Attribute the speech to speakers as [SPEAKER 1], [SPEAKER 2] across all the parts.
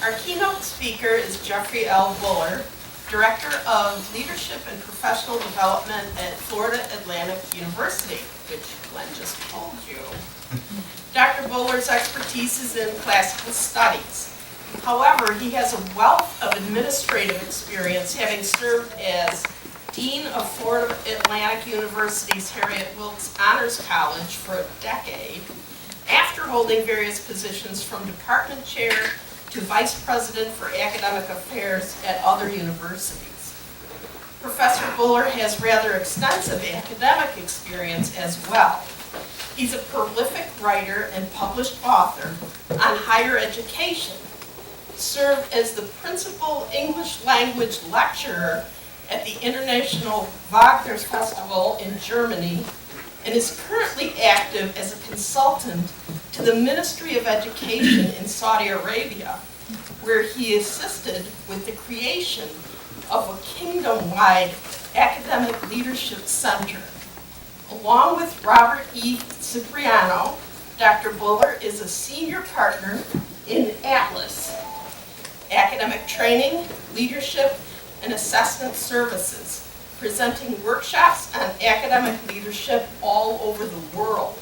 [SPEAKER 1] Our keynote speaker is Jeffrey L. Buller, Director of Leadership and Professional Development at Florida Atlantic University, which Glenn just told you. Dr. Buller's expertise is in classical studies. However, he has a wealth of administrative experience, having served as Dean of Florida Atlantic University's Harriet Wilkes Honors College for a decade, after holding various positions from department chair to vice president for academic affairs at other universities. Professor Buller has rather extensive academic experience as well. He's a prolific writer and published author on higher education, served as the principal English language lecturer at the International Wagner Festival in Germany, and is currently active as a consultant to the Ministry of Education in Saudi Arabia, where he assisted with the creation of a kingdom-wide academic leadership center. Along with Robert E. Cipriano, Dr. Buller is a senior partner in Atlas, academic training, leadership, and assessment services, presenting workshops on academic leadership all over the world.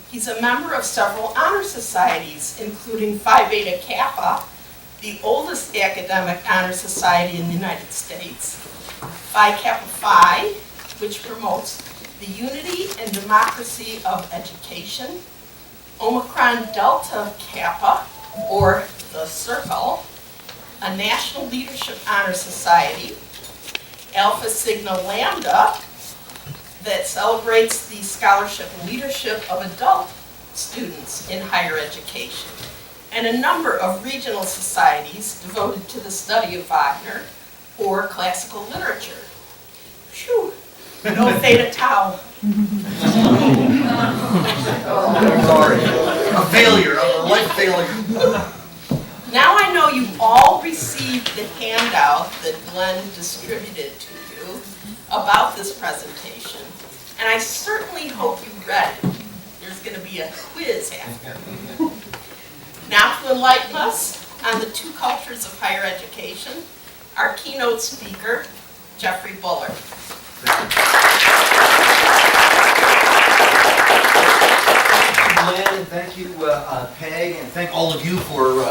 [SPEAKER 1] He's a member of several honor societies, including Phi Beta Kappa, the oldest academic honor society in the United States, Phi Kappa Phi, which promotes the unity and democracy of education, Omicron Delta Kappa, or the Circle, a National Leadership Honor Society, Alpha Sigma Lambda, that celebrates the scholarship and leadership of adult students in higher education, and a number of regional societies devoted to the study of Wagner or classical literature. Phew, no Theta Tau.
[SPEAKER 2] Sorry, a failure, a life failure.
[SPEAKER 1] Now I know you all received the handout that Glenn distributed to you about this presentation, and I certainly hope you read it. There's going to be a quiz after. Now to enlighten us on the two cultures of higher education, our keynote speaker, Jeffrey Buller.
[SPEAKER 2] Glenn, thank you, Peg, and thank all of you for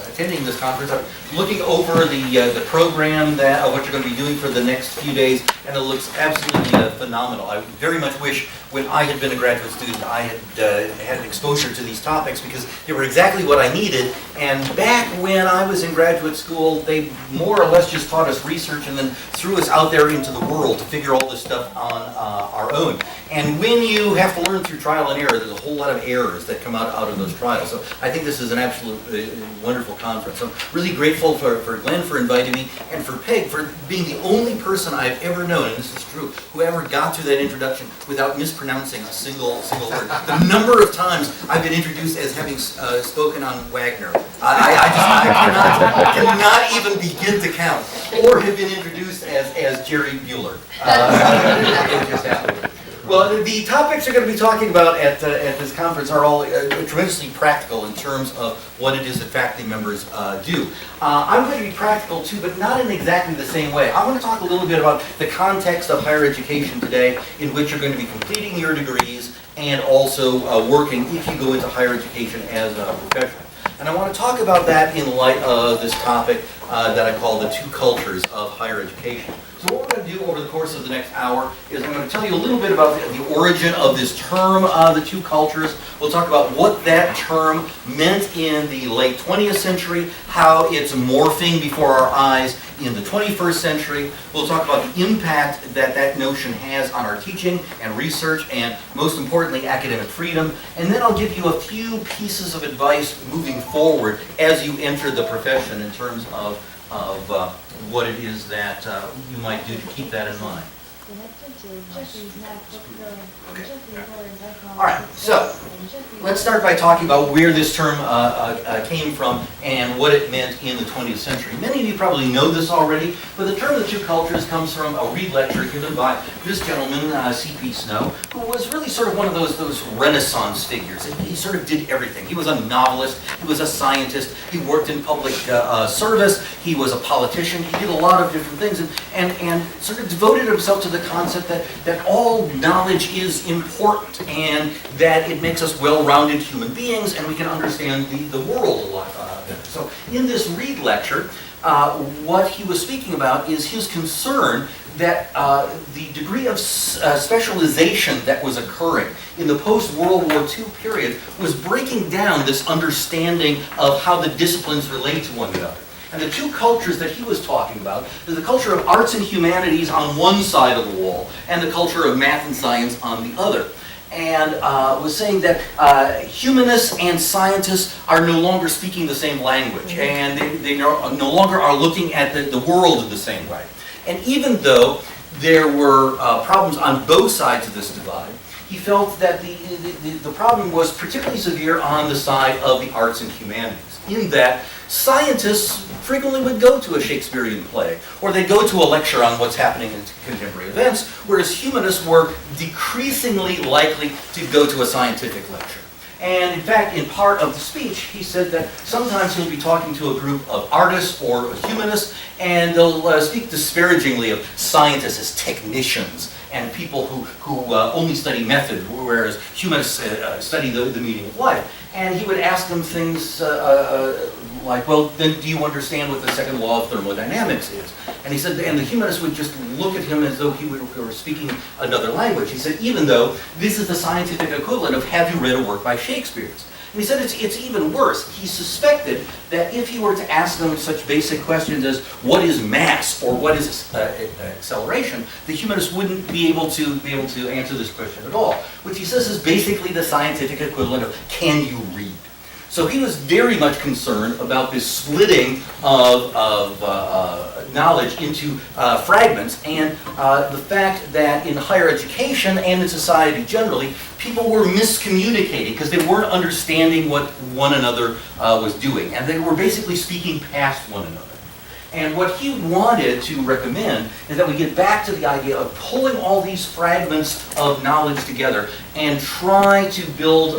[SPEAKER 2] attending this conference. I'm looking over the program of what you're going to be doing for the next few days, and it looks absolutely phenomenal. I very much wish when I had been a graduate student I had exposure to these topics, because they were exactly what I needed. And back when I was in graduate school, they more or less just taught us research and then threw us out there into the world to figure all this stuff on our own. And when you have to learn through trial and error, there's a whole lot of errors that come out of those trials. So I think this is an absolutely wonderful conference. I'm really grateful for Glenn for inviting me, and for Peg for being the only person I've ever known, and this is true, who ever got through that introduction without mispronouncing a single word. The number of times I've been introduced as having spoken on Wagner, I cannot even begin to count, or have been introduced as Jerry Bueller. It just happened. Well, the topics we're going to be talking about at this conference are all tremendously practical in terms of what it is that faculty members do. I'm going to be practical too, but not in exactly the same way. I want to talk a little bit about the context of higher education today, in which you're going to be completing your degrees and also working if you go into higher education as a professional. And I want to talk about that in light of this topic that I call the two cultures of higher education. So what we're going to do over the course of the next hour is I'm going to tell you a little bit about the origin of this term, the two cultures. We'll talk about what that term meant in the late 20th century, how it's morphing before our eyes in the 21st century. We'll talk about the impact that that notion has on our teaching and research, and most importantly, academic freedom. And then I'll give you a few pieces of advice moving forward as you enter the profession in terms of what it is that you might do to keep that in mind. All right, so let's start by talking about where this term came from and what it meant in the 20th century. Many of you probably know this already, but the term the two cultures comes from a Reed lecture given by this gentleman, C.P. Snow, who was really sort of one of those Renaissance figures. He sort of did everything. He was a novelist, he was a scientist, he worked in public service, he was a politician, he did a lot of different things, and sort of devoted himself to the concept that all knowledge is important and that it makes us well-rounded human beings and we can understand the world a lot better. So in this Reed lecture, what he was speaking about is his concern that the degree of specialization that was occurring in the post-World War II period was breaking down this understanding of how the disciplines relate to one another. And the two cultures that he was talking about is the culture of arts and humanities on one side of the wall and the culture of math and science on the other. And was saying that humanists and scientists are no longer speaking the same language, and they no longer are looking at the world in the same way. And even though there were problems on both sides of this divide, he felt that the problem was particularly severe on the side of the arts and humanities, in that scientists frequently would go to a Shakespearean play, or they'd go to a lecture on what's happening in contemporary events, whereas humanists were decreasingly likely to go to a scientific lecture. And in fact, in part of the speech, he said that sometimes he'll be talking to a group of artists or humanists, and they'll speak disparagingly of scientists as technicians and people who only study method, whereas humanists study the meaning of life. And he would ask them things like, well, then do you understand what the second law of thermodynamics is? And he said, and the humanists would just look at him as though he were speaking another language. He said, even though this is the scientific equivalent of have you read a work by Shakespeare's? And he said it's even worse. He suspected that if he were to ask them such basic questions as what is mass or what is acceleration, the humanists wouldn't be able to answer this question at all, which he says is basically the scientific equivalent of can you read? So he was very much concerned about this splitting of knowledge into fragments, and the fact that in higher education and in society generally, people were miscommunicating because they weren't understanding what one another was doing, and they were basically speaking past one another. And what he wanted to recommend is that we get back to the idea of pulling all these fragments of knowledge together and try to build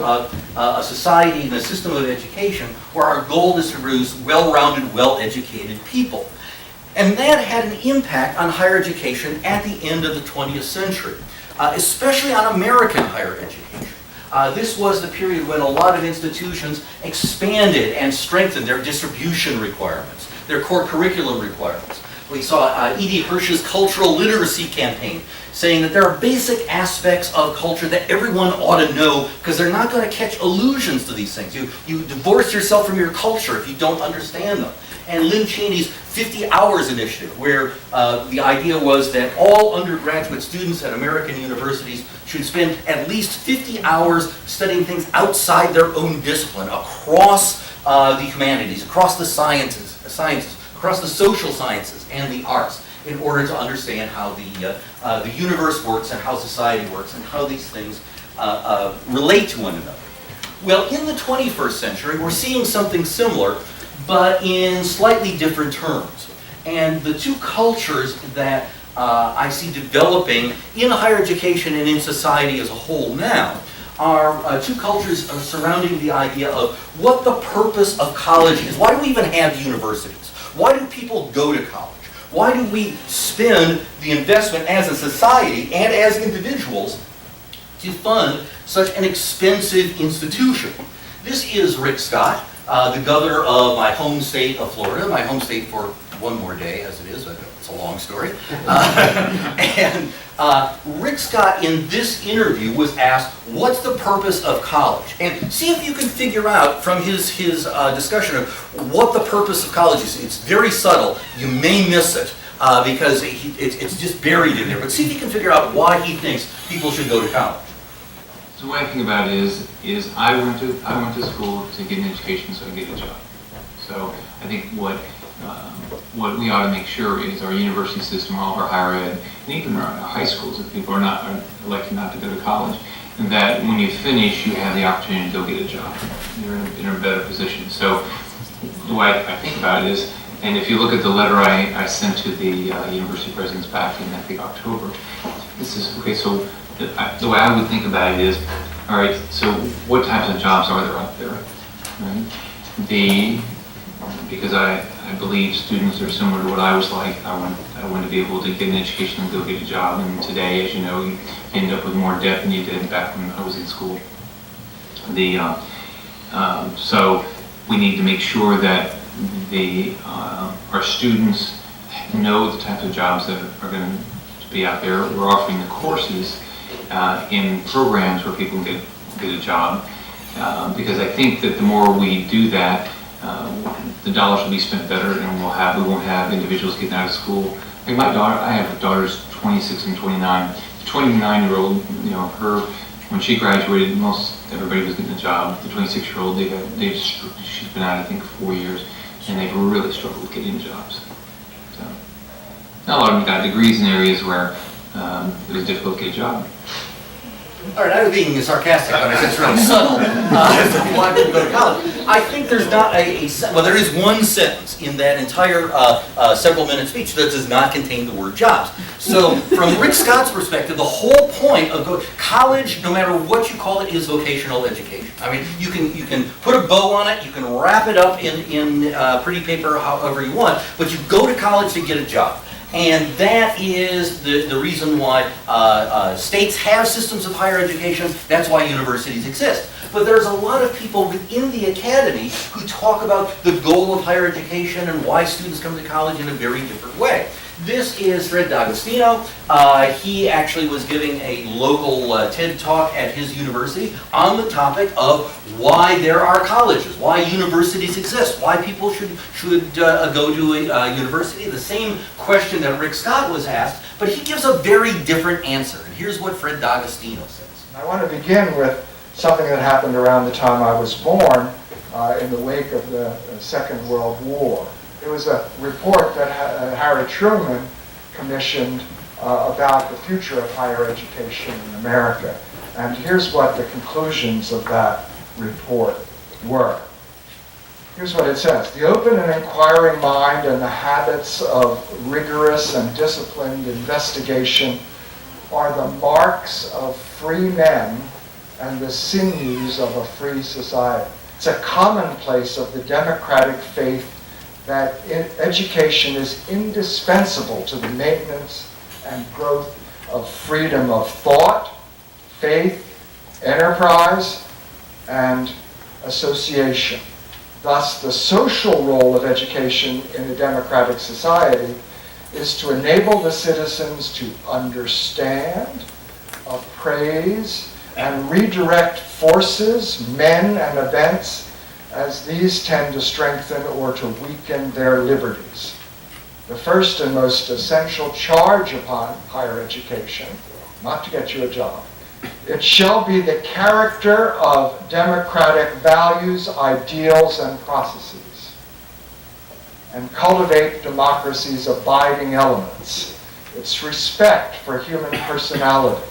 [SPEAKER 2] a society and a system of education where our goal is to produce well-rounded, well-educated people. And that had an impact on higher education at the end of the 20th century, especially on American higher education. This was the period when a lot of institutions expanded and strengthened their distribution requirements, their core curriculum requirements. We saw E.D. Hirsch's cultural literacy campaign saying that there are basic aspects of culture that everyone ought to know because they're not going to catch allusions to these things. You divorce yourself from your culture if you don't understand them. And Lynn Cheney's 50 Hours Initiative, where the idea was that all undergraduate students at American universities should spend at least 50 hours studying things outside their own discipline, across the humanities, across the sciences, across the social sciences and the arts, in order to understand how the universe works and how society works and how these things relate to one another. Well, in the 21st century, we're seeing something similar, but in slightly different terms. And the two cultures that I see developing in higher education and in society as a whole now are two cultures surrounding the idea of what the purpose of college is. Why do we even have universities? Why do people go to college? Why do we spend the investment as a society and as individuals to fund such an expensive institution? This is Rick Scott, the governor of my home state of Florida, my home state for one more day as it is, it's a long story. And Rick Scott in this interview was asked, what's the purpose of college? And see if you can figure out from his discussion of what the purpose of college is. It's very subtle. You may miss it because it's just buried in there. But see if you can figure out why he thinks people should go to college.
[SPEAKER 3] So the way I think about it is I went to school to get an education so I can get a job. So I think what what we ought to make sure is our university system, all of our higher ed, and even our high schools, if people are elected not to go to college, and that when you finish, you have the opportunity to go get a job. You're in a better position. So the way I think about it is, and if you look at the letter I sent to the university presidents back in, I think, October, this is, okay, so the way I would think about it is, all right, so what types of jobs are there out there? Right? Because I believe students are similar to what I was like. I want to be able to get an education and go get a job. And today, as you know, you end up with more debt than you did back when I was in school. So we need to make sure that our students know the types of jobs that are going to be out there. We're offering the courses in programs where people can get a job. Because I think that the more we do that, the dollars will be spent better, and we won't have individuals getting out of school. Like my daughter, I have daughters 26 and 29. The 29-year-old, when she graduated, everybody was getting a job. The 26-year-old, she's been out, I think, 4 years, and they've really struggled with getting jobs. So, not a lot of them got degrees in areas where it was difficult to get a job.
[SPEAKER 2] All right, I was being sarcastic, but I think it's really subtle. Why didn't go to college? I think there's not there is one sentence in that entire several-minute speech that does not contain the word jobs. So, from Rick Scott's perspective, the whole point of college, no matter what you call it, is vocational education. I mean, you can put a bow on it, you can wrap it up in pretty paper however you want, but you go to college to get a job. And that is the reason why states have systems of higher education. That's why universities exist. But there's a lot of people within the academy who talk about the goal of higher education and why students come to college in a very different way. This is Fred D'Agostino. He actually was giving a local TED Talk at his university on the topic of why there are colleges, why universities exist, why people should go to a university. The same question that Rick Scott was asked, but he gives a very different answer. And here's what Fred D'Agostino says.
[SPEAKER 4] I want to begin with something that happened around the time I was born in the wake of the Second World War. It was a report that Harry Truman commissioned about the future of higher education in America. And here's what the conclusions of that report were. Here's what it says. The open and inquiring mind and the habits of rigorous and disciplined investigation are the marks of free men and the sinews of a free society. It's a commonplace of the democratic faith that education is indispensable to the maintenance and growth of freedom of thought, faith, enterprise, and association. Thus, the social role of education in a democratic society is to enable the citizens to understand, appraise, and redirect forces, men, and events as these tend to strengthen or to weaken their liberties. The first and most essential charge upon higher education, not to get you a job, it shall be the character of democratic values, ideals, and processes, and cultivate democracy's abiding elements, its respect for human personality,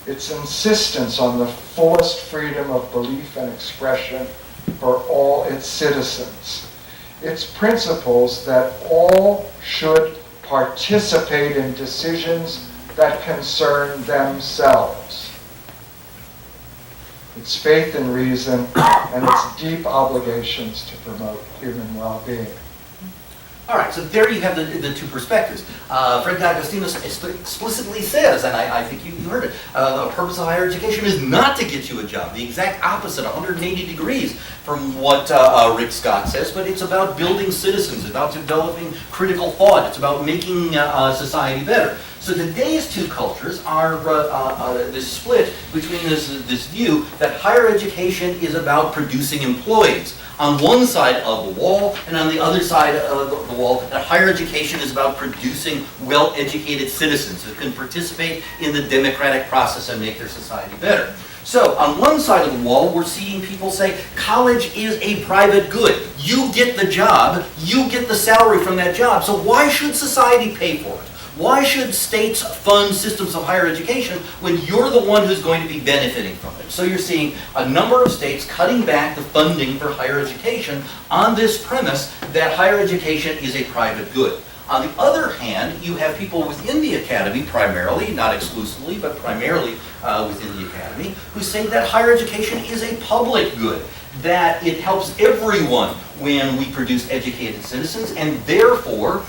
[SPEAKER 4] its insistence on the fullest freedom of belief and expression for all its citizens, its principles that all should participate in decisions that concern themselves, its faith in reason, and its deep obligations to promote human well-being.
[SPEAKER 2] All right, so there you have the two perspectives. Fred D'Agostino explicitly says, and I think you heard it, the purpose of higher education is not to get you a job. The exact opposite, 180 degrees from what Rick Scott says, but it's about building citizens, it's about developing critical thought, it's about making society better. So today's two cultures are this split between this view that higher education is about producing employees on one side of the wall, and on the other side of the wall, that higher education is about producing well-educated citizens who can participate in the democratic process and make their society better. So on one side of the wall, we're seeing people say, college is a private good. You get the job, you get the salary from that job, so why should society pay for it? Why should states fund systems of higher education when you're the one who's going to be benefiting from it? So you're seeing a number of states cutting back the funding for higher education on this premise that higher education is a private good. On the other hand, you have people within the academy, primarily, not exclusively, but primarily within the academy, who say that higher education is a public good, that it helps everyone when we produce educated citizens, and therefore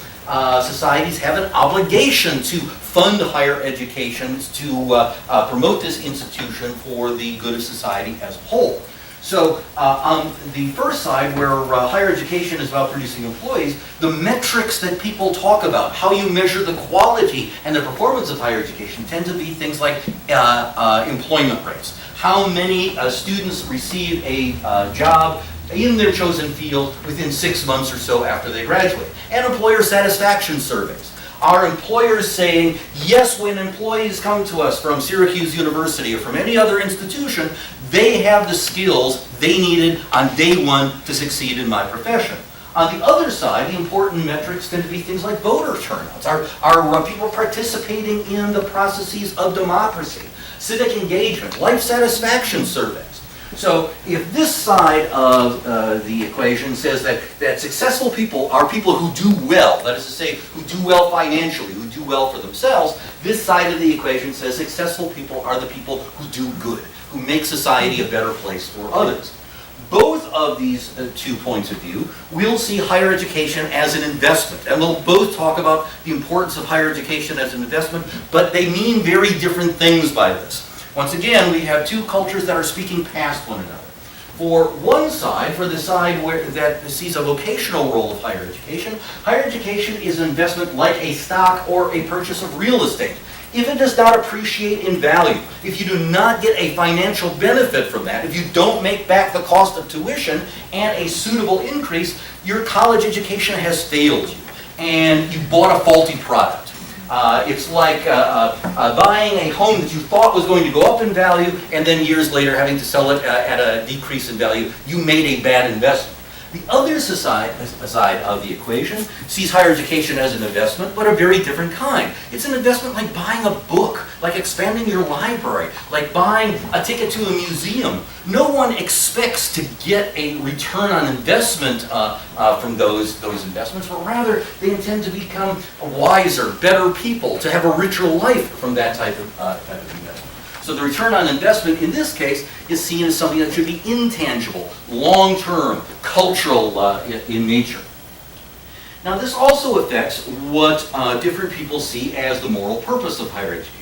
[SPEAKER 2] societies have an obligation to fund higher education to promote this institution for the good of society as a whole. So on the first side, where higher education is about producing employees, the metrics that people talk about, how you measure the quality and the performance of higher education, tend to be things like employment rates. How many students receive a job in their chosen field within 6 months or so after they graduate. And employer satisfaction surveys. Are employers saying, yes, when employees come to us from Syracuse University or from any other institution, they have the skills they needed on day one to succeed in my profession? On the other side, the important metrics tend to be things like voter turnouts. Are people participating in the processes of democracy, civic engagement, life satisfaction surveys? So if this side of the equation says that successful people are people who do well, that is to say, who do well financially, who do well for themselves, this side of the equation says successful people are the people who do good, who make society a better place for others. Both of these 2 points of view will see higher education as an investment, and they'll both talk about the importance of higher education as an investment, but they mean very different things by this. Once again, we have two cultures that are speaking past one another. For one side, for the side that sees a vocational role of higher education is an investment like a stock or a purchase of real estate. If it does not appreciate in value, if you do not get a financial benefit from that, if you don't make back the cost of tuition and a suitable increase, your college education has failed you, and you bought a faulty product. It's like buying a home that you thought was going to go up in value, and then years later having to sell it at a decrease in value. You made a bad investment. The other side of the equation sees higher education as an investment, but a very different kind. It's an investment like buying a book, like expanding your library, like buying a ticket to a museum. No one expects to get a return on investment from those investments, but rather they intend to become wiser, better people, to have a richer life from that type of investment. So the return on investment in this case is seen as something that should be intangible, long-term, cultural in nature. Now this also affects what different people see as the moral purpose of higher education.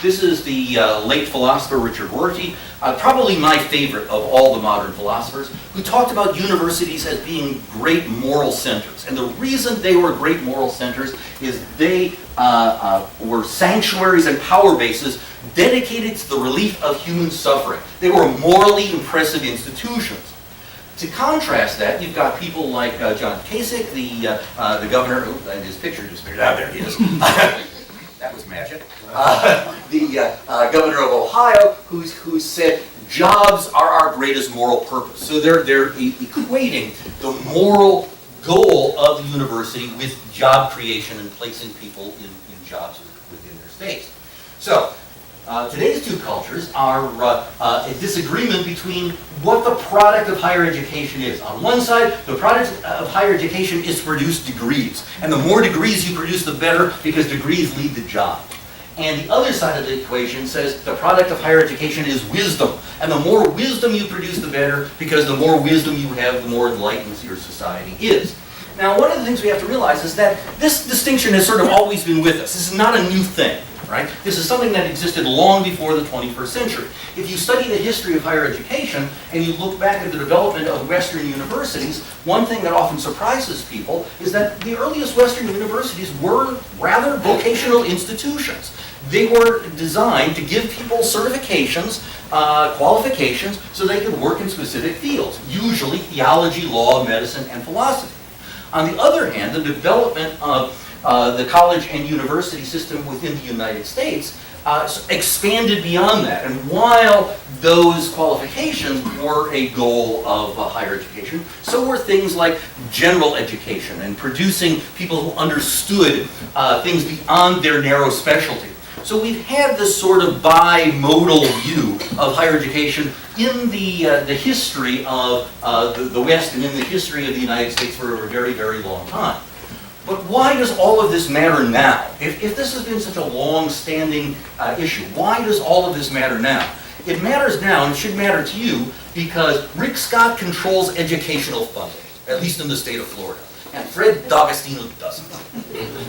[SPEAKER 2] This is the late philosopher Richard Rorty, probably my favorite of all the modern philosophers, who talked about universities as being great moral centers. And the reason they were great moral centers is they were sanctuaries and power bases dedicated to the relief of human suffering. They were morally impressive institutions. To contrast that, you've got people like John Kasich, the governor, and his picture just appeared out there, he is. That was magic. The governor of Ohio, who said jobs are our greatest moral purpose. So they're equating the moral goal of the university with job creation and placing people in jobs within their states. So today's two cultures are a disagreement between what the product of higher education is. On one side, the product of higher education is to produce degrees. And the more degrees you produce, the better, because degrees lead to jobs. And the other side of the equation says the product of higher education is wisdom. And the more wisdom you produce, the better, because the more wisdom you have, the more enlightened your society is. Now, one of the things we have to realize is that this distinction has sort of always been with us. This is not a new thing. Right? This is something that existed long before the 21st century. If you study the history of higher education and you look back at the development of Western universities, one thing that often surprises people is that the earliest Western universities were rather vocational institutions. They were designed to give people certifications, qualifications, so they could work in specific fields, usually theology, law, medicine, and philosophy. On the other hand, the development of the college and university system within the United States expanded beyond that. And while those qualifications were a goal of higher education, so were things like general education and producing people who understood things beyond their narrow specialty. So we've had this sort of bimodal view of higher education in the history of the West and in the history of the United States for a very, very long time. But why does all of this matter now? If this has been such a long-standing issue, why does all of this matter now? It matters now, and it should matter to you, because Rick Scott controls educational funding, at least in the state of Florida, and Fred D'Agostino doesn't.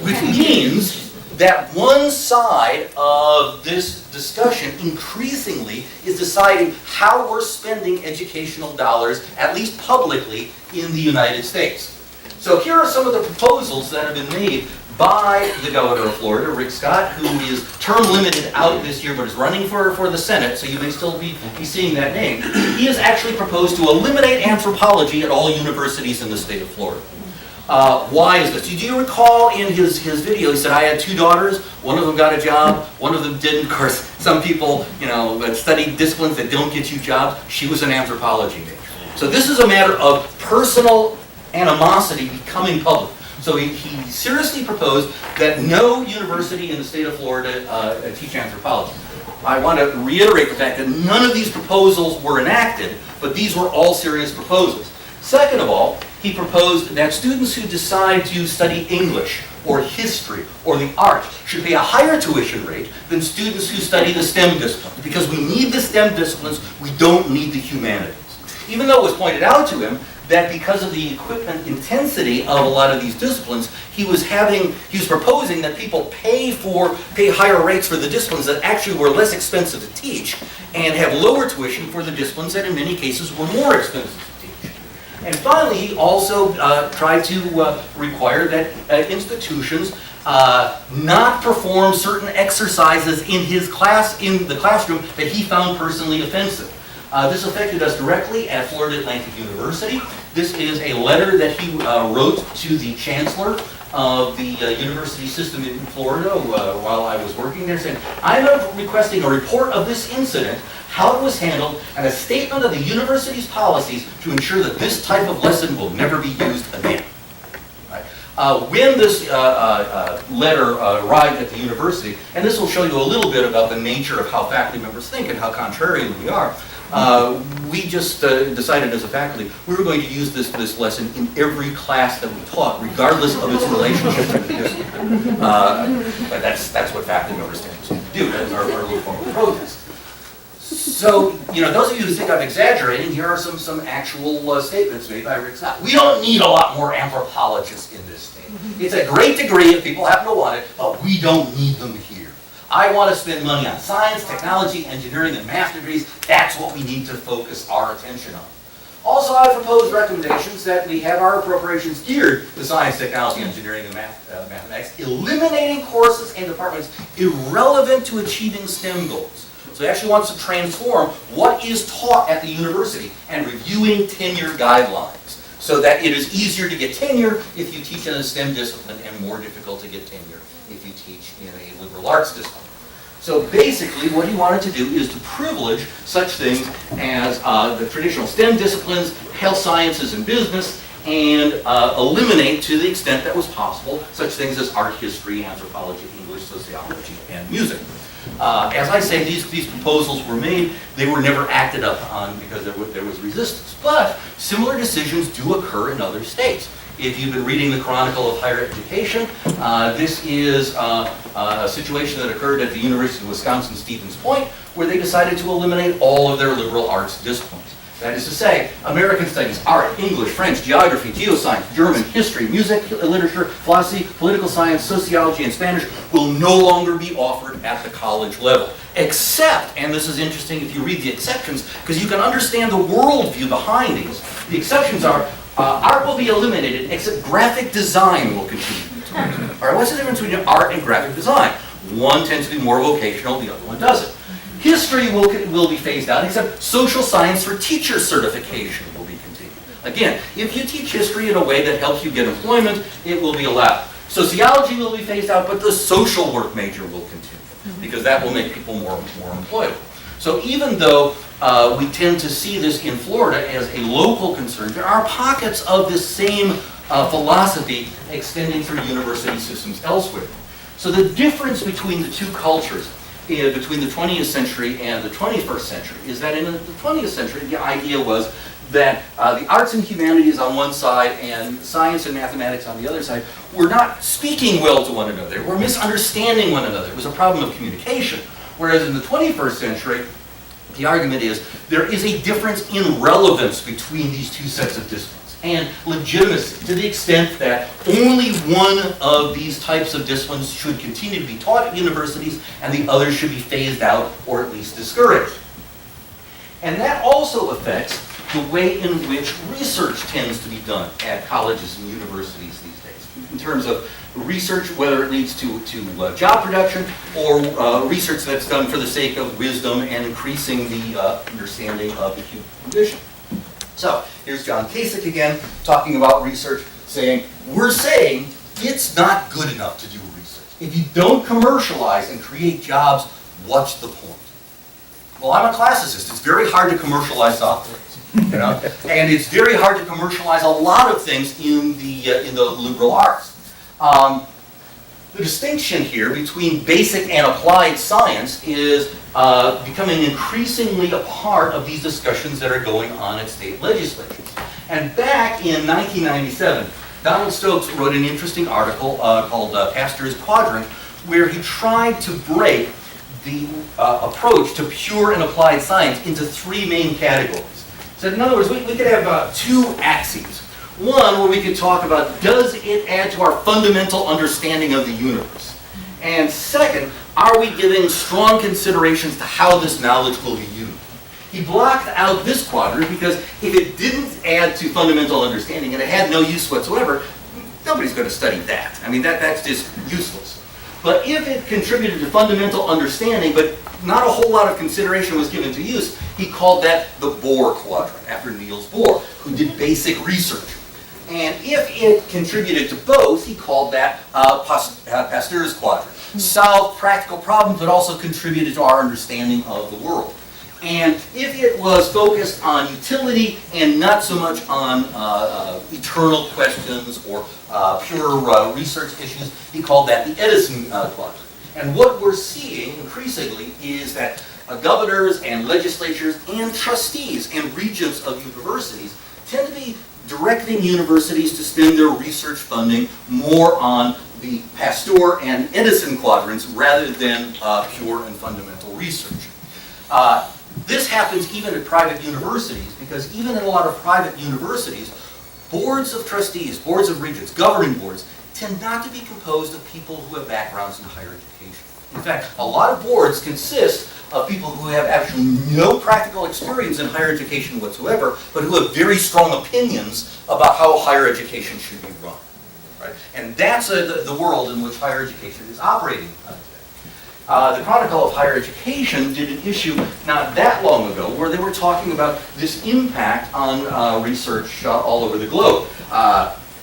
[SPEAKER 2] Which means that one side of this discussion increasingly is deciding how we're spending educational dollars, at least publicly, in the United States. So here are some of the proposals that have been made by the governor of Florida, Rick Scott, who is term limited out this year but is running for the Senate, so you may still be seeing that name. He has actually proposed to eliminate anthropology at all universities in the state of Florida. Why is this? Do you recall in his video, he said, I had 2 daughters, one of them got a job, one of them didn't. Of course, some people, study disciplines that don't get you jobs. She was an anthropology major. So this is a matter of personal animosity becoming public. So he seriously proposed that no university in the state of Florida teach anthropology. I want to reiterate the fact that none of these proposals were enacted, but these were all serious proposals. Second of all, he proposed that students who decide to study English or history or the arts should pay a higher tuition rate than students who study the STEM disciplines. Because we need the STEM disciplines, we don't need the humanities. Even though it was pointed out to him that because of the equipment intensity of a lot of these disciplines, he was proposing that people pay higher rates for the disciplines that actually were less expensive to teach and have lower tuition for the disciplines that in many cases were more expensive to teach. And finally, he also tried to require that institutions not perform certain exercises in the classroom that he found personally offensive. This affected us directly at Florida Atlantic University. This is a letter that he wrote to the chancellor of the university system in Florida while I was working there, saying, I'm requesting a report of this incident, how it was handled, and a statement of the university's policies to ensure that this type of lesson will never be used again. When this letter arrived at the university, and this will show you a little bit about the nature of how faculty members think and how contrarian we are, we just decided as a faculty we were going to use this lesson in every class that we taught, regardless of its relationship to the discipline. But that's what faculty members tend to do, as our little form of protest. So, those of you who think I'm exaggerating, here are some actual statements made by Rick Scott. We don't need a lot more anthropologists in this state. It's a great degree if people happen to want it, but we don't need them here. I want to spend money on science, technology, engineering, and math degrees. That's what we need to focus our attention on. Also, I proposed recommendations that we have our appropriations geared to science, technology, engineering, and mathematics, eliminating courses and departments irrelevant to achieving STEM goals. So he actually wants to transform what is taught at the university and reviewing tenure guidelines so that it is easier to get tenure if you teach in a STEM discipline and more difficult to get tenure if you teach in a liberal arts discipline. So basically what he wanted to do is to privilege such things as the traditional STEM disciplines, health sciences and business, and eliminate to the extent that was possible such things as art history, anthropology, English, sociology, and music. As I say, these proposals were made. They were never acted upon because there was resistance. But similar decisions do occur in other states. If you've been reading the Chronicle of Higher Education, this is a situation that occurred at the University of Wisconsin-Stevens Point, where they decided to eliminate all of their liberal arts disciplines. That is to say, American studies, art, English, French, geography, geoscience, German, history, music, literature, philosophy, political science, sociology, and Spanish will no longer be offered at the college level. Except, and this is interesting if you read the exceptions, because you can understand the worldview behind these. The exceptions are, art will be eliminated, except graphic design will continue. All right, what's the difference between art and graphic design? One tends to be more vocational, the other one doesn't. History will be phased out, except social science for teacher certification will be continued. Again, if you teach history in a way that helps you get employment, it will be allowed. Sociology will be phased out, but the social work major will continue. because that will make people more employable. So even though we tend to see this in Florida as a local concern, there are pockets of this same philosophy extending through university systems elsewhere. So the difference between the two cultures, between the 20th century and the 21st century, is that in the 20th century, the idea was that the arts and humanities on one side and science and mathematics on the other side were not speaking well to one another, were misunderstanding one another. It was a problem of communication. Whereas in the 21st century, the argument is there is a difference in relevance between these two sets of disciplines and legitimacy, to the extent that only one of these types of disciplines should continue to be taught at universities and the others should be phased out or at least discouraged. And that also affects the way in which research tends to be done at colleges and universities these days, in terms of research, whether it leads to job production or research that's done for the sake of wisdom and increasing the understanding of the human condition. So here's John Kasich again talking about research, saying, we're saying it's not good enough to do research. If you don't commercialize and create jobs, what's the point? Well, I'm a classicist. It's very hard to commercialize software. You know? And it's very hard to commercialize a lot of things in the liberal arts. The distinction here between basic and applied science is becoming increasingly a part of these discussions that are going on at state legislatures. And back in 1997, Donald Stokes wrote an interesting article called Pasteur's Quadrant, where he tried to break the approach to pure and applied science into three main categories. So in other words, we could have two axes. One, where we could talk about, does it add to our fundamental understanding of the universe? And second, are we giving strong considerations to how this knowledge will be used? He blocked out this quadrant because if it didn't add to fundamental understanding and it had no use whatsoever, nobody's going to study that. I mean, that's just useless. But if it contributed to fundamental understanding, but not a whole lot of consideration was given to use, he called that the Bohr quadrant, after Niels Bohr, who did basic research. And if it contributed to both, he called that Pasteur's quadrant. Solved practical problems, but also contributed to our understanding of the world. And if it was focused on utility and not so much on eternal questions or pure research issues, he called that the Edison quadrant. And what we're seeing increasingly is that governors and legislatures and trustees and regents of universities tend to be directing universities to spend their research funding more on the Pasteur and Edison quadrants rather than pure and fundamental research. This happens even at private universities, because even in a lot of private universities, boards of trustees, boards of regents, governing boards, tend not to be composed of people who have backgrounds in higher education. In fact, a lot of boards consist of people who have actually no practical experience in higher education whatsoever, but who have very strong opinions about how higher education should be run. Right? And that's the world in which higher education is operating today. The Chronicle of Higher Education did an issue not that long ago where they were talking about this impact on research all over the globe.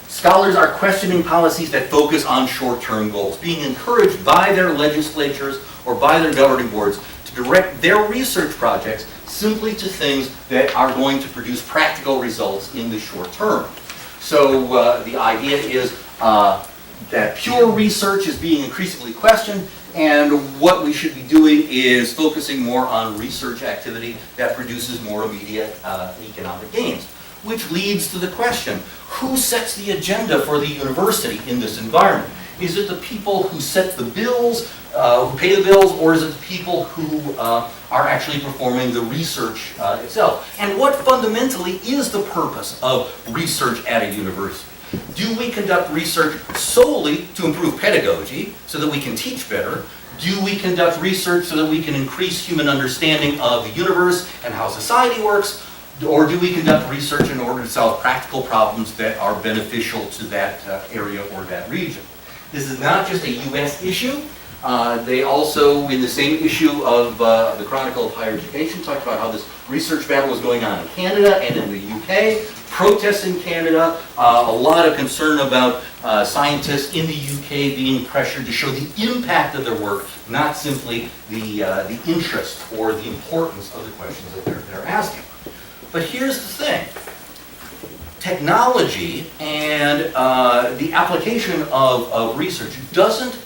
[SPEAKER 2] Scholars are questioning policies that focus on short-term goals, being encouraged by their legislatures or by their governing boards to direct their research projects simply to things that are going to produce practical results in the short term. So the idea is that pure research is being increasingly questioned, and what we should be doing is focusing more on research activity that produces more immediate economic gains. Which leads to the question, who sets the agenda for the university in this environment? Is it the people who set the bills, who pay the bills, or is it the people who are actually performing the research itself? And what fundamentally is the purpose of research at a university? Do we conduct research solely to improve pedagogy so that we can teach better? Do we conduct research so that we can increase human understanding of the universe and how society works? Or do we conduct research in order to solve practical problems that are beneficial to that area or that region? This is not just a U.S. issue. They also, in the same issue of the Chronicle of Higher Education, talked about how this research battle was going on in Canada and in the UK. protests in Canada, a lot of concern about scientists in the UK being pressured to show the impact of their work, not simply the interest or the importance of the questions that they're asking. But here's the thing. Technology and the application of research doesn't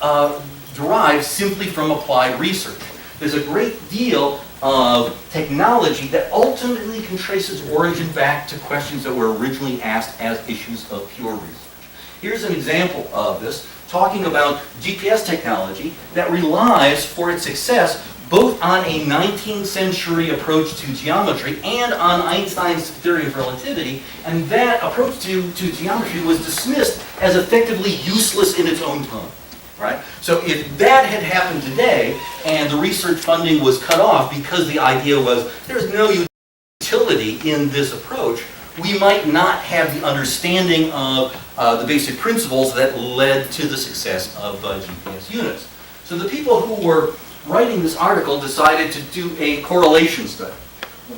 [SPEAKER 2] derive simply from applied research. There's a great deal of technology that ultimately can trace its origin back to questions that were originally asked as issues of pure research. Here's an example of this, talking about GPS technology that relies for its success both on a 19th century approach to geometry and on Einstein's theory of relativity, and that approach to geometry was dismissed as effectively useless in its own time. Right? So if that had happened today and the research funding was cut off because the idea was there's no utility in this approach, we might not have the understanding of the basic principles that led to the success of GPS units. So the people who were writing this article decided to do a correlation study.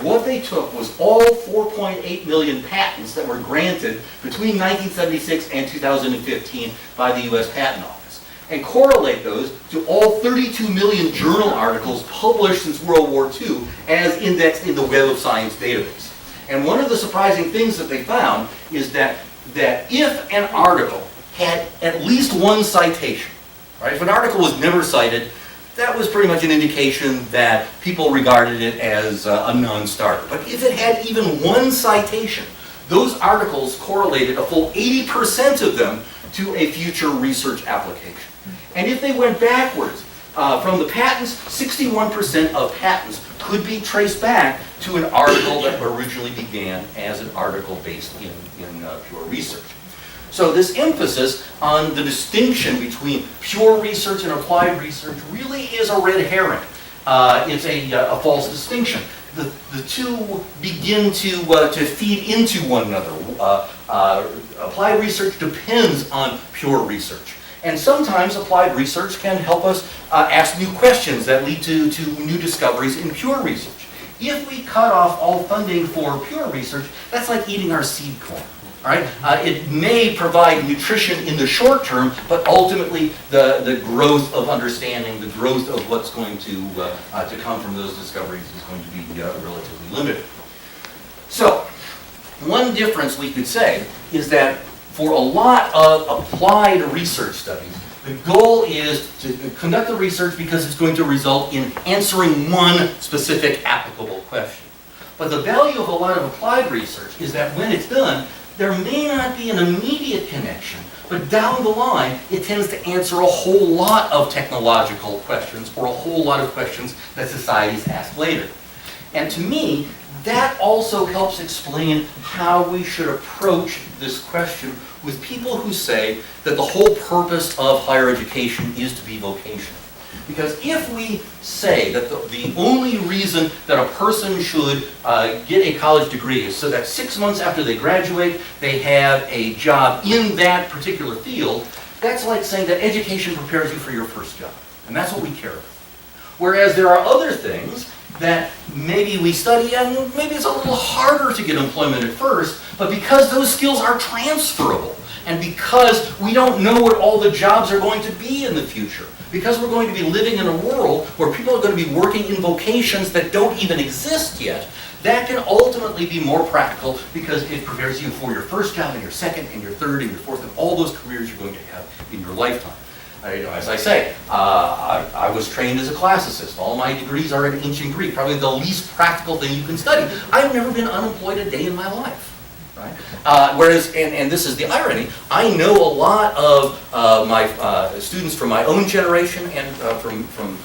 [SPEAKER 2] What they took was all 4.8 million patents that were granted between 1976 and 2015 by the US Patent Office, and correlate those to all 32 million journal articles published since World War II as indexed in the Web of Science database. And one of the surprising things that they found is that if an article had at least one citation, right? If an article was never cited, that was pretty much an indication that people regarded it as a non-starter. But if it had even one citation, those articles correlated a full 80% of them to a future research application. And if they went backwards from the patents, 61% of patents could be traced back to an article that originally began as an article based in pure research. So this emphasis on the distinction between pure research and applied research really is a red herring. It's a false distinction. The two begin to feed into one another. Applied research depends on pure research. And sometimes applied research can help us ask new questions that lead to new discoveries in pure research. If we cut off all funding for pure research, that's like eating our seed corn. Right? It may provide nutrition in the short term, but ultimately the growth of understanding, the growth of what's going to come from those discoveries is going to be relatively limited. So, one difference we could say is that for a lot of applied research studies, the goal is to conduct the research because it's going to result in answering one specific applicable question. But the value of a lot of applied research is that when it's done, there may not be an immediate connection, but down the line, it tends to answer a whole lot of technological questions or a whole lot of questions that societies ask later. And to me, that also helps explain how we should approach this question with people who say that the whole purpose of higher education is to be vocational. Because if we say that the only reason that a person should get a college degree is so that 6 months after they graduate, they have a job in that particular field, that's like saying that education prepares you for your first job. And that's what we care about. Whereas there are other things that maybe we study and maybe it's a little harder to get employment at first, but because those skills are transferable and because we don't know what all the jobs are going to be in the future, because we're going to be living in a world where people are going to be working in vocations that don't even exist yet, that can ultimately be more practical because it prepares you for your first job and your second and your third and your fourth and all those careers you're going to have in your lifetime. As I say, I was trained as a classicist. All my degrees are in ancient Greek, probably the least practical thing you can study. I've never been unemployed a day in my life. Right? Whereas, and this is the irony, I know a lot of my students from my own generation and from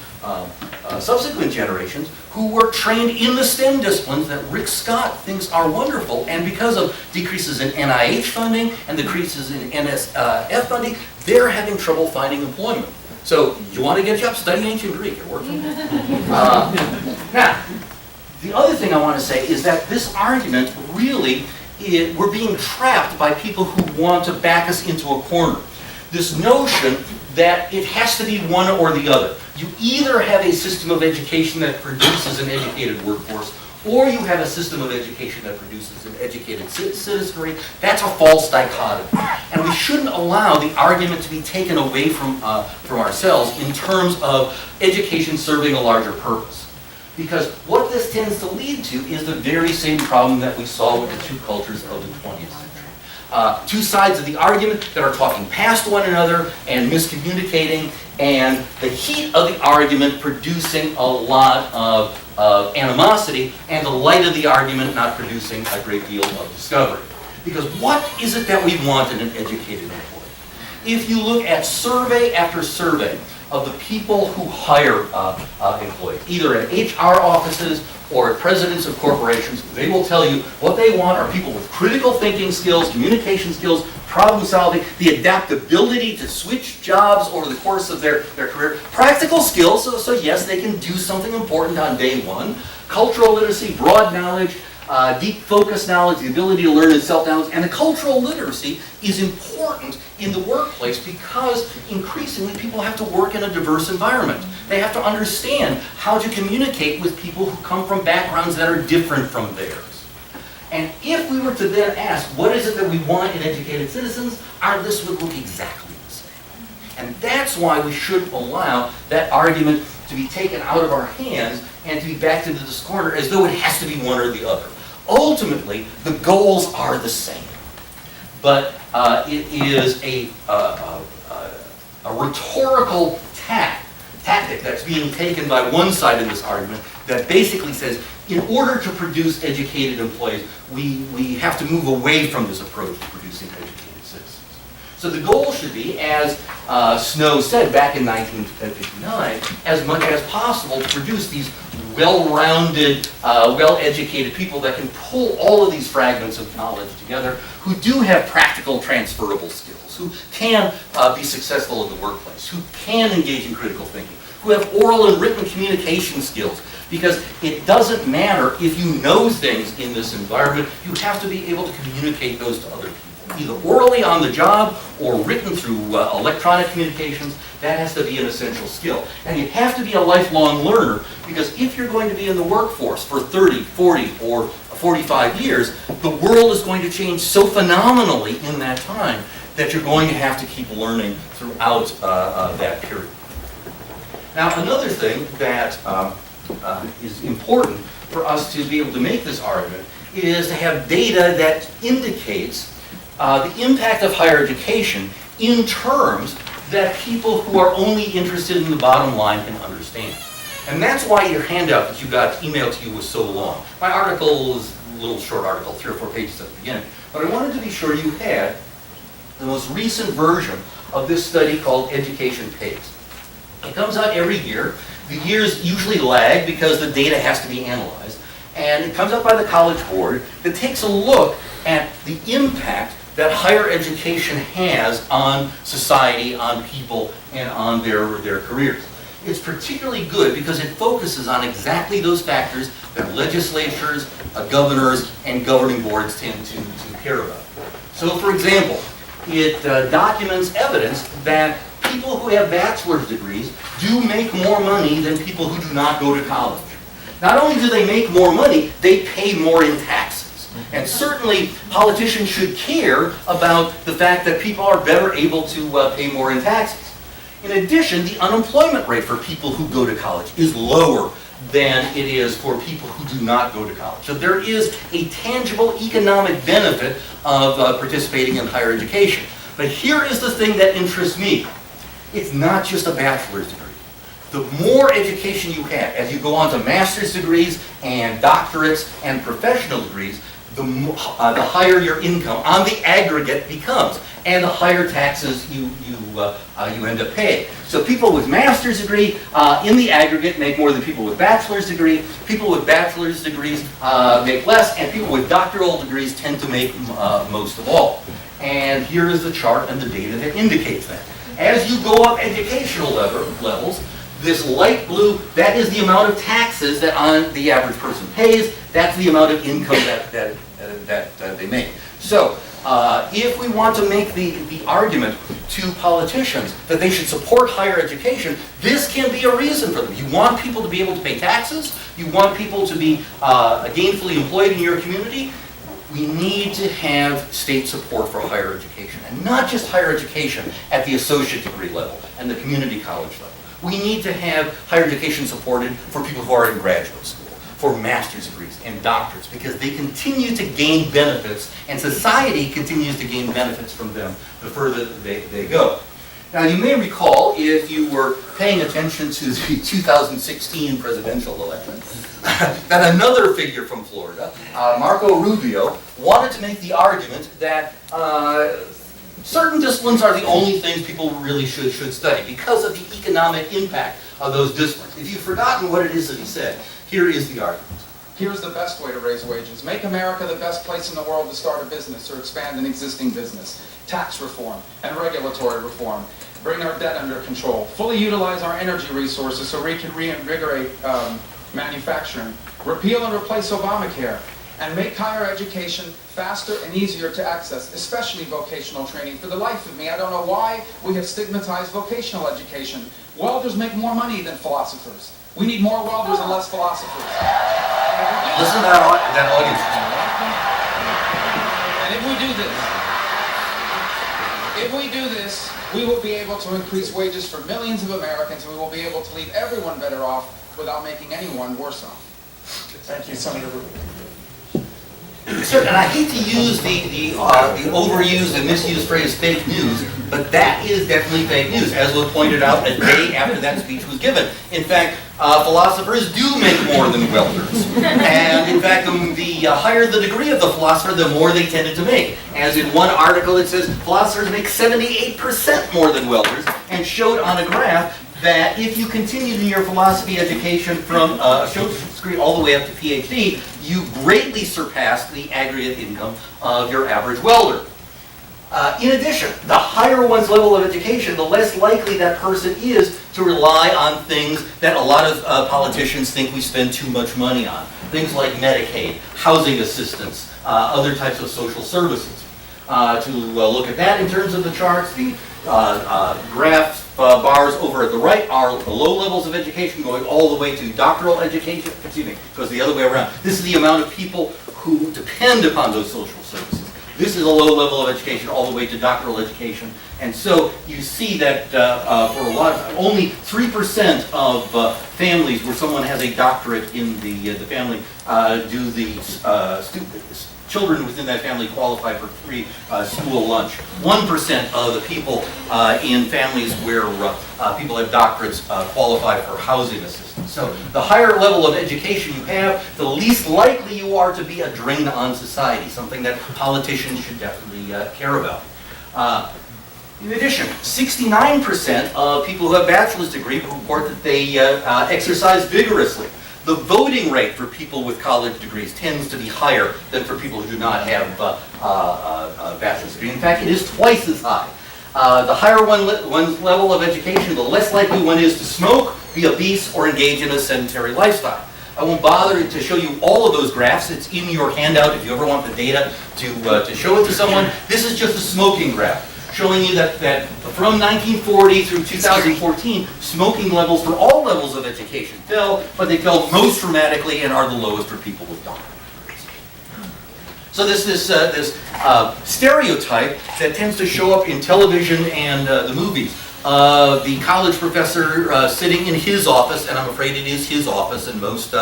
[SPEAKER 2] subsequent generations who were trained in the STEM disciplines that Rick Scott thinks are wonderful, and because of decreases in NIH funding and decreases in NSF funding, they're having trouble finding employment. So, you want to get a job? Study ancient Greek. It worked for me. Now, the other thing I want to say is that this argument really, we're being trapped by people who want to back us into a corner. This notion that it has to be one or the other. You either have a system of education that produces an educated workforce, or you have a system of education that produces an educated citizenry. That's a false dichotomy. And we shouldn't allow the argument to be taken away from ourselves in terms of education serving a larger purpose. Because what this tends to lead to is the very same problem that we saw with the two cultures of the 20th century. Two sides of the argument that are talking past one another and miscommunicating, and the heat of the argument producing a lot of animosity, and the light of the argument not producing a great deal of discovery. Because what is it that we want in an educated employee? If you look at survey after survey of the people who hire employees, either at HR offices or at presidents of corporations, they will tell you what they want are people with critical thinking skills, communication skills, problem solving, the adaptability to switch jobs over the course of their career, practical skills, so yes, they can do something important on day one, cultural literacy, broad knowledge, deep focus knowledge, the ability to learn and self-knowledge, and the cultural literacy is important in the workplace because increasingly people have to work in a diverse environment. They have to understand how to communicate with people who come from backgrounds that are different from theirs. And if we were to then ask, what is it that we want in educated citizens, our list would look exactly the same. And that's why we shouldn't allow that argument to be taken out of our hands and to be backed into this corner as though it has to be one or the other. Ultimately, the goals are the same. But it is a rhetorical tactic that's being taken by one side of this argument that basically says, in order to produce educated employees, we have to move away from this approach to producing educated citizens. So the goal should be, as Snow said back in 1959, as much as possible to produce these well-rounded, well-educated people that can pull all of these fragments of knowledge together, who do have practical transferable skills, who can be successful in the workplace, who can engage in critical thinking, who have oral and written communication skills. Because it doesn't matter if you know things in this environment, you have to be able to communicate those to other people, either orally on the job or written through electronic communications. That has to be an essential skill. And you have to be a lifelong learner, because if you're going to be in the workforce for 30, 40, or 45 years, the world is going to change so phenomenally in that time that you're going to have to keep learning throughout that period. Now, another thing that is important for us to be able to make this argument is to have data that indicates the impact of higher education in terms that people who are only interested in the bottom line can understand. And that's why your handout that you got emailed to you was so long. My article was a little short article, 3 or 4 pages at the beginning, but I wanted to be sure you had the most recent version of this study called Education Pays. It comes out every year. The years usually lag because the data has to be analyzed. And it comes out by the College Board that takes a look at the impact that higher education has on society, on people, and on their careers. It's particularly good because it focuses on exactly those factors that legislatures, governors, and governing boards tend to care about. So, for example, it documents evidence that people who have bachelor's degrees do make more money than people who do not go to college. Not only do they make more money, they pay more in taxes. And certainly politicians should care about the fact that people are better able to pay more in taxes. In addition, the unemployment rate for people who go to college is lower than it is for people who do not go to college. So there is a tangible economic benefit of participating in higher education. But here is the thing that interests me. It's not just a bachelor's degree. The more education you have, as you go on to master's degrees and doctorates and professional degrees, the higher your income on the aggregate becomes, and the higher taxes you end up paying. So people with master's degree in the aggregate make more than people with bachelor's degree. People with bachelor's degrees make less, and people with doctoral degrees tend to make most of all. And here is the chart and the data that indicates that. As you go up educational levels, this light blue, that is the amount of taxes that the average person pays. That's the amount of income that they make. So If we want to make the argument to politicians that they should support higher education, this can be a reason for them. You want people to be able to pay taxes, you want people to be gainfully employed in your community, we need to have state support for higher education, and not just higher education at the associate degree level and the community college level. We need to have higher education supported for people who are in graduate school, for master's degrees and doctorates, because they continue to gain benefits, and society continues to gain benefits from them the further they go. Now, you may recall, if you were paying attention to the 2016 presidential election, that another figure from Florida, Marco Rubio, wanted to make the argument that certain disciplines are the only things people really should study because of the economic impact of those disciplines. If you've forgotten what it is that he said, here is the argument.
[SPEAKER 5] Here's the best way to raise wages. Make America the best place in the world to start a business or expand an existing business. Tax reform and regulatory reform. Bring our debt under control. Fully utilize our energy resources so we can reinvigorate manufacturing. Repeal and replace Obamacare. And make higher education faster and easier to access, especially vocational training. For the life of me, I don't know why we have stigmatized vocational education. Welders make more money than philosophers. We need more welders and less philosophers.
[SPEAKER 2] Listen to that audience.
[SPEAKER 5] And if we do this, we will be able to increase wages for millions of Americans, and we will be able to leave everyone better off without making anyone worse off.
[SPEAKER 4] Thank you, Senator Rubio.
[SPEAKER 2] Sir, and I hate to use the overused and misused phrase fake news, but that is definitely fake news, as was pointed out a day after that speech was given. In fact, philosophers do make more than welders. And in fact, the higher the degree of the philosopher, the more they tended to make. As in one article, it says philosophers make 78% more than welders, and showed on a graph that if you continued in your philosophy education from associate's degree all the way up to PhD, you greatly surpassed the aggregate income of your average welder. In addition, the higher one's level of education, the less likely that person is to rely on things that a lot of politicians think we spend too much money on. Things like Medicaid, housing assistance, other types of social services. To look at that in terms of the charts, the graph bars over at the right are the low levels of education going all the way to doctoral education. Excuse me, it goes the other way around. This is the amount of people who depend upon those social services. This is a low level of education all the way to doctoral education. And so you see that for a lot, only 3% of families where someone has a doctorate in the family do the children within that family qualify for free school lunch. 1% of the people in families where people have doctorates qualify for housing assistance. So the higher level of education you have, the least likely you are to be a drain on society, something that politicians should definitely care about. In addition, 69% of people who have bachelor's degree report that they exercise vigorously. The voting rate for people with college degrees tends to be higher than for people who do not have a bachelor's degree. In fact, it is twice as high. The higher one's level of education, the less likely one is to smoke, be obese, or engage in a sedentary lifestyle. I won't bother to show you all of those graphs. It's in your handout if you ever want the data to show it to someone. This is just a smoking graph, showing you that from 1940 through 2014, smoking levels for all levels of education fell, but they fell most dramatically and are the lowest for people with doctorates. So this stereotype that tends to show up in television and the movies. The college professor sitting in his office, and I'm afraid it is his office in most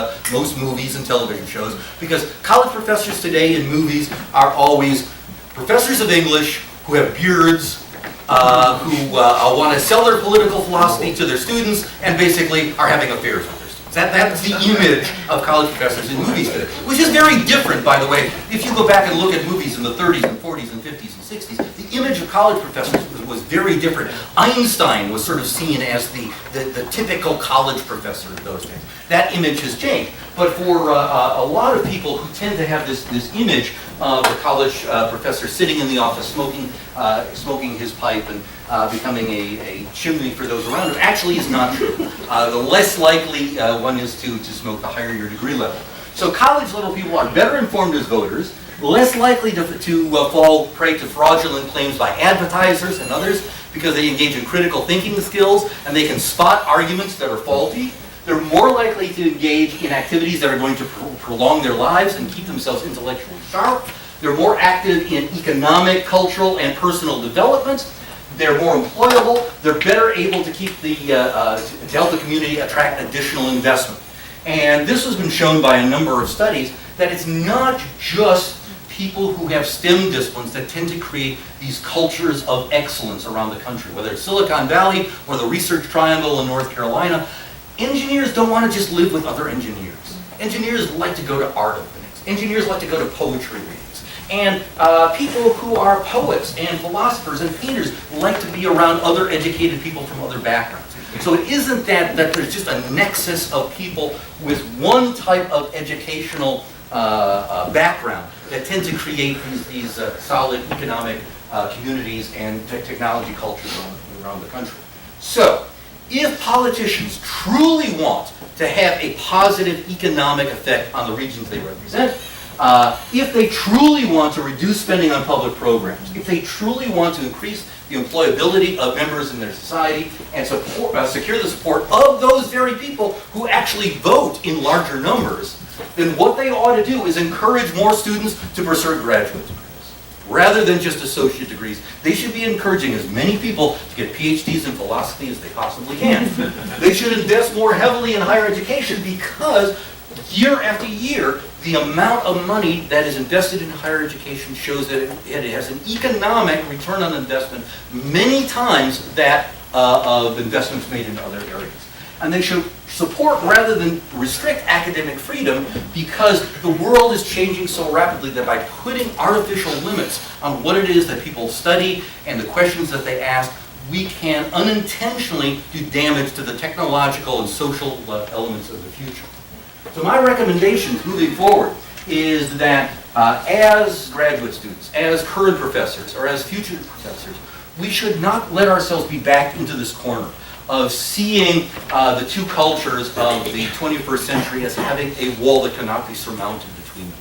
[SPEAKER 2] movies and television shows, because college professors today in movies are always professors of English who have beards, who want to sell their political philosophy to their students, and basically are having affairs with their students. That's the image of college professors in movies today, which is very different, by the way. If you go back and look at movies in the 30s and 40s and 50s and 60s, the image of college professors was very different. Einstein was sort of seen as the typical college professor of those days. That image has changed. But for a lot of people who tend to have this image of the college professor sitting in the office smoking his pipe and becoming a chimney for those around him, actually is not true. The less likely one is to smoke, the higher your degree level. So college level people are better informed as voters. less likely to fall prey to fraudulent claims by advertisers and others because they engage in critical thinking skills and they can spot arguments that are faulty. They're more likely to engage in activities that are going to prolong their lives and keep themselves intellectually sharp. They're more active in economic, cultural, and personal development. They're more employable. They're better able to keep to help the community attract additional investment. And this has been shown by a number of studies that it's not just people who have STEM disciplines that tend to create these cultures of excellence around the country, whether it's Silicon Valley or the Research Triangle in North Carolina. Engineers don't want to just live with other engineers. Engineers like to go to art openings. Engineers like to go to poetry readings. And people who are poets and philosophers and painters like to be around other educated people from other backgrounds. So it isn't that there's just a nexus of people with one type of educational background that tend to create these solid economic communities and technology cultures around the country. So, if politicians truly want to have a positive economic effect on the regions they represent, if they truly want to reduce spending on public programs, if they truly want to increase the employability of members in their society and secure the support of those very people who actually vote in larger numbers, then what they ought to do is encourage more students to pursue graduate degrees. Rather than just associate degrees, they should be encouraging as many people to get PhDs in philosophy as they possibly can. They should invest more heavily in higher education because year after year, the amount of money that is invested in higher education shows that it has an economic return on investment many times that of investments made in other areas. And they should support rather than restrict academic freedom because the world is changing so rapidly that by putting artificial limits on what it is that people study and the questions that they ask, we can unintentionally do damage to the technological and social elements of the future. So my recommendations moving forward is that as graduate students, as current professors, or as future professors, we should not let ourselves be backed into this corner of seeing the two cultures of the 21st century as having a wall that cannot be surmounted between them.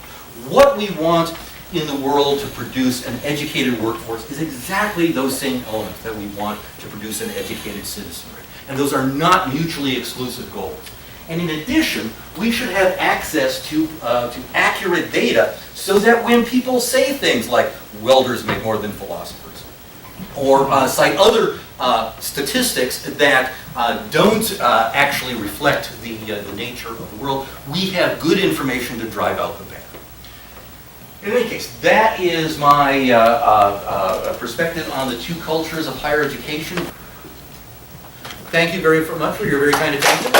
[SPEAKER 2] What we want in the world to produce an educated workforce is exactly those same elements that we want to produce an educated citizenry. And those are not mutually exclusive goals. And in addition, we should have access to accurate data so that when people say things like welders make more than philosophers, or cite other statistics that don't actually reflect the nature of the world, we have good information to drive out the bad. In any case, that is my perspective on the two cultures of higher education. Thank you very much for your very kind attention.